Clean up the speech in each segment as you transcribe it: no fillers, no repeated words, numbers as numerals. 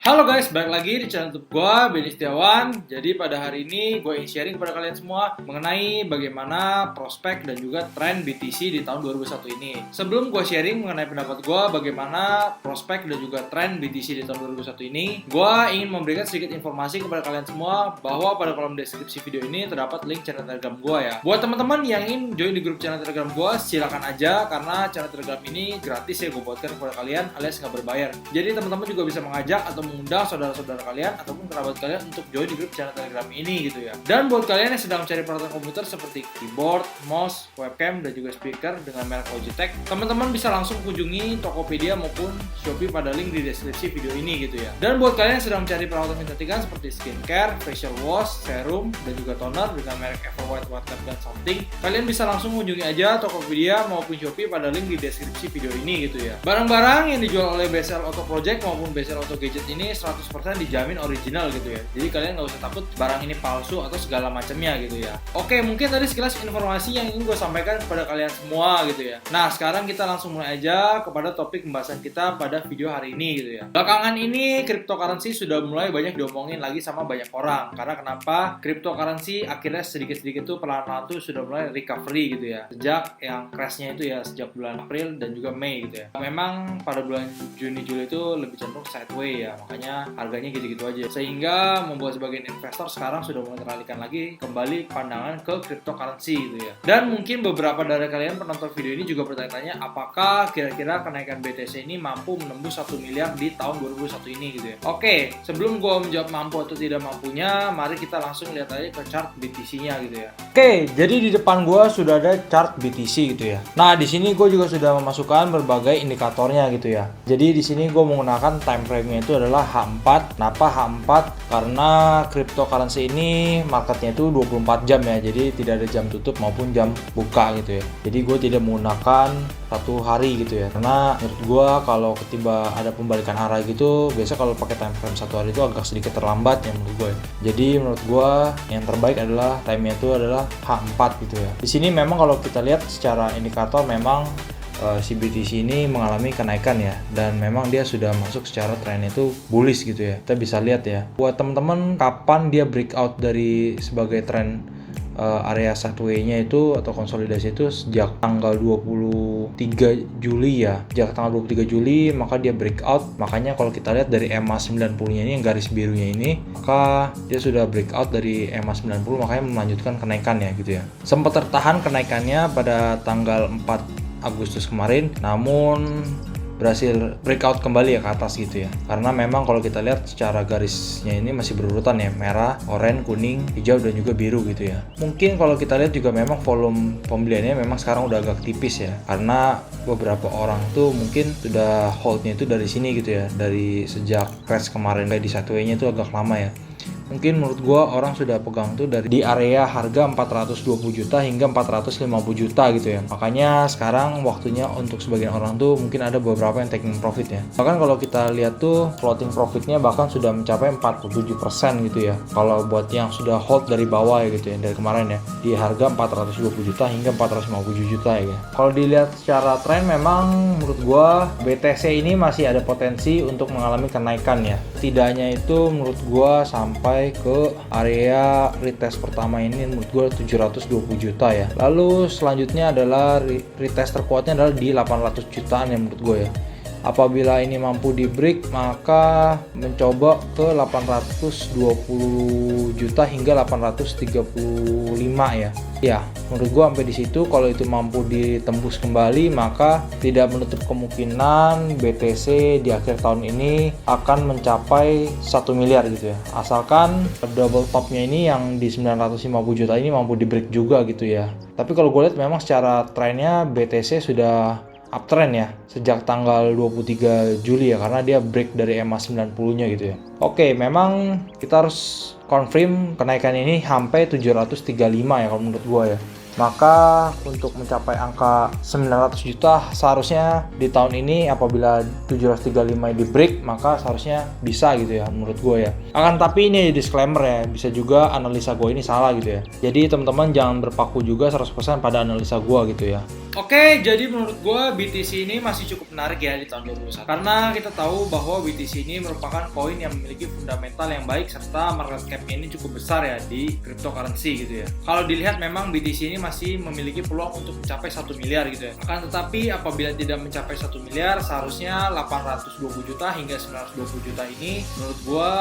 Halo guys, balik lagi di channel YouTube gue, Benny Setiawan. Jadi pada hari ini gue ingin sharing kepada kalian semua mengenai bagaimana prospek dan juga tren BTC di tahun 2021 ini. Sebelum gue sharing mengenai pendapat gue bagaimana prospek dan juga tren BTC di tahun 2021 ini, gue ingin memberikan sedikit informasi kepada kalian semua bahwa pada kolom deskripsi video ini terdapat link channel Telegram gue ya. Buat teman-teman yang ingin join di grup channel Telegram gue, silakan aja karena channel Telegram ini gratis ya gue buatkan kepada kalian alias nggak berbayar. Jadi teman-teman juga bisa mengajak atau mengundang saudara-saudara kalian ataupun kerabat kalian untuk join di grup channel Telegram ini gitu ya. Dan buat kalian yang sedang mencari peralatan komputer seperti keyboard, mouse, webcam, dan juga speaker dengan merek Logitech, teman-teman bisa langsung kunjungi Tokopedia maupun Shopee pada link di deskripsi video ini gitu ya. Dan buat kalian yang sedang mencari peralatan kecantikan seperti skincare, facial wash, serum, dan juga toner dengan merek Everwhite, Whitelab, dan Something, kalian bisa langsung kunjungi aja Tokopedia maupun Shopee pada link di deskripsi video ini gitu ya. Barang-barang yang dijual oleh BSL Auto Project maupun BSL Auto Gadget ini 100% dijamin original gitu ya. Jadi kalian nggak usah takut barang ini palsu atau segala macamnya gitu ya. Oke, mungkin tadi sekilas informasi yang ingin gue sampaikan kepada kalian semua gitu ya. Nah, sekarang kita langsung mulai aja kepada topik pembahasan kita pada video hari ini gitu ya. Belakangan ini cryptocurrency sudah mulai banyak diomongin lagi sama banyak orang. Karena kenapa? Cryptocurrency akhirnya sedikit-sedikit tuh perlahan-lahan tuh sudah mulai recovery gitu ya. Sejak yang crashnya itu ya sejak bulan April dan juga Mei gitu ya. Memang pada bulan Juni Juli itu lebih cenderung sideways ya. Makanya harganya gitu-gitu aja, sehingga membuat sebagian investor sekarang sudah mulai teralihkan lagi kembali pandangan ke cryptocurrency gitu ya. Dan mungkin beberapa dari kalian penonton video ini juga bertanya-tanya apakah kira-kira kenaikan BTC ini mampu menembus 1 miliar di tahun 2021 ini gitu ya. Oke, sebelum gue menjawab mampu atau tidak mampunya, mari kita langsung lihat aja ke chart BTC-nya gitu ya. Oke, jadi di depan gue sudah ada chart BTC gitu ya. Nah, di sini gue juga sudah memasukkan berbagai indikatornya gitu ya. Jadi di sini gue menggunakan time frame-nya itu adalah H4. Kenapa H4? Karena cryptocurrency ini marketnya itu 24 jam ya. Jadi tidak ada jam tutup maupun jam buka gitu ya. Jadi gue tidak menggunakan satu hari gitu ya. Karena menurut gue kalau ketiba ada pembalikan arah gitu, biasa kalau pakai time frame satu hari itu agak sedikit terlambat ya menurut gue. Jadi menurut gue yang terbaik adalah time-nya itu adalah H4 gitu ya. Di sini memang kalau kita lihat secara indikator memang si BTC ini mengalami kenaikan ya, dan memang dia sudah masuk secara tren itu bullish gitu ya. Kita bisa lihat ya. Buat teman-teman kapan dia breakout dari sebagai tren area sideways-nya itu atau konsolidasi itu sejak tanggal 23 Juli ya. Sejak tanggal 23 Juli maka dia breakout. Makanya kalau kita lihat dari EMA 90-nya ini yang garis birunya ini, maka dia sudah breakout dari EMA 90, makanya melanjutkan kenaikan ya gitu ya. Sempat tertahan kenaikannya pada tanggal 4 Agustus kemarin, namun berhasil breakout kembali ya ke atas gitu ya. Karena memang kalau kita lihat secara garisnya ini masih berurutan ya, merah, oranye, kuning, hijau, dan juga biru gitu ya. Mungkin kalau kita lihat juga memang volume pembeliannya memang sekarang udah agak tipis ya, karena beberapa orang tuh mungkin sudah holdnya itu dari sini gitu ya, dari sejak crash kemarin kayak di sideways-nya itu agak lama ya. Mungkin menurut gua orang sudah pegang tuh dari di area harga 420 juta hingga 450 juta gitu ya. Makanya sekarang waktunya untuk sebagian orang tuh mungkin ada beberapa yang taking profit ya. Bahkan kalau kita lihat tuh floating profitnya bahkan sudah mencapai 47% gitu ya. Kalau buat yang sudah hold dari bawah ya gitu ya, dari kemarin ya, di harga 420 juta hingga 450 juta ya. Kalau dilihat secara tren memang menurut gua BTC ini masih ada potensi untuk mengalami kenaikan ya. Setidaknya itu menurut gua sampai ke area retest pertama ini menurut gue 720 juta ya. Lalu selanjutnya adalah retest terkuatnya adalah di 800 jutaan ya menurut gue ya. Apabila ini mampu di break maka mencoba ke 820 juta hingga 835 ya. Ya, menurut gua sampai di situ kalau itu mampu ditembus kembali maka tidak menutup kemungkinan BTC di akhir tahun ini akan mencapai 1 miliar gitu ya. Asalkan double topnya ini yang di 950 juta ini mampu di break juga gitu ya. Tapi kalau gue lihat memang secara trennya BTC sudah uptrend ya sejak tanggal 23 Juli ya, karena dia break dari EMA 90-nya gitu ya. Oke, memang kita harus confirm kenaikan ini sampai 735 ya kalau menurut gua ya. Maka untuk mencapai angka 900 juta seharusnya di tahun ini apabila 735 di break maka seharusnya bisa gitu ya menurut gue ya. Akan tapi ini disclaimer ya, bisa juga analisa gue ini salah gitu ya. Jadi teman-teman jangan berpaku juga 100% pada analisa gue gitu ya. Oke, jadi menurut gue BTC ini masih cukup menarik ya di tahun 2021. Karena kita tahu bahwa BTC ini merupakan koin yang memiliki fundamental yang baik serta market cap-nya ini cukup besar ya di cryptocurrency gitu ya. Kalau dilihat memang BTC ini masih memiliki peluang untuk mencapai 1 miliar gitu ya. Akan tetapi apabila tidak mencapai 1 miliar, seharusnya 820 juta hingga 920 juta ini menurut gue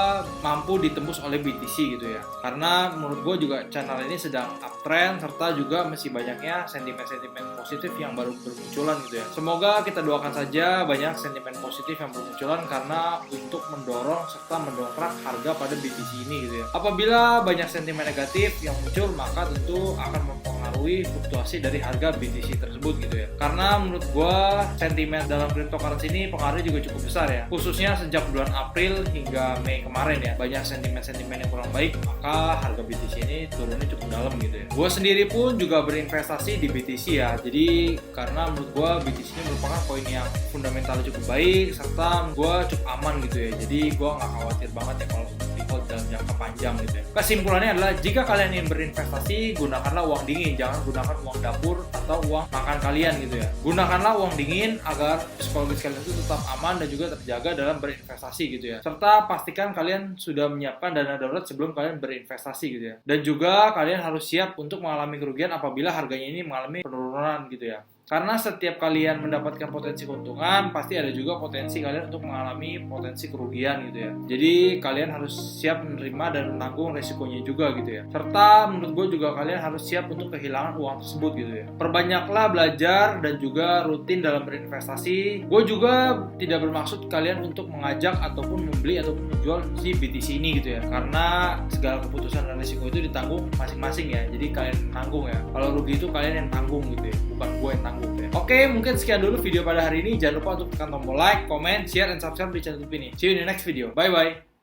mampu ditembus oleh BTC gitu ya. Karena menurut gue juga channel ini sedang uptrend serta juga masih banyaknya sentimen-sentimen positif yang baru bermunculan gitu ya. Semoga kita doakan saja banyak sentimen positif yang bermunculan karena untuk mendorong serta mendongkrak harga pada BTC ini gitu ya. Apabila banyak sentimen negatif yang muncul, maka tentu akan mempengaruhi fluktuasi dari harga BTC tersebut gitu ya. Karena menurut gua sentimen dalam cryptocurrency ini pengaruhnya juga cukup besar ya. Khususnya sejak bulan April hingga Mei kemarin ya. Banyak sentimen-sentimen yang kurang baik, maka harga BTC ini turunnya cukup dalam gitu ya. Gua sendiri pun juga berinvestasi di BTC ya. Jadi karena menurut gue BTC ini merupakan koin yang fundamentalnya cukup baik serta gue cukup aman gitu ya. Jadi gue nggak khawatir banget ya kalau di hold dalam jangka panjang gitu ya. Kesimpulannya adalah jika kalian ingin berinvestasi, gunakanlah uang dingin, jangan gunakan uang dapur atau uang makan kalian gitu ya. Gunakanlah uang dingin agar psikologis kalian itu tetap aman dan juga terjaga dalam berinvestasi gitu ya. Serta pastikan kalian sudah menyiapkan dana darurat sebelum kalian berinvestasi gitu ya. Dan juga kalian harus siap untuk mengalami kerugian apabila harganya ini mengalami penurunan gitu ya. Karena setiap kalian mendapatkan potensi keuntungan, pasti ada juga potensi kalian untuk mengalami potensi kerugian gitu ya. Jadi kalian harus siap menerima dan menanggung resikonya juga gitu ya. Serta menurut gue juga kalian harus siap untuk kehilangan uang tersebut gitu ya. Perbanyaklah belajar dan juga rutin dalam berinvestasi. Gue juga tidak bermaksud kalian untuk mengajak ataupun membeli ataupun menjual si BTC ini gitu ya. Karena segala keputusan dan resiko itu ditanggung masing-masing ya. Jadi kalian tanggung ya. Kalau rugi itu kalian yang tanggung gitu ya. Bukan gue yang tanggung. Oke, mungkin sekian dulu video pada hari ini. Jangan lupa untuk tekan tombol like, comment, share, dan subscribe di channel YouTube ini. See you in the next video. Bye-bye.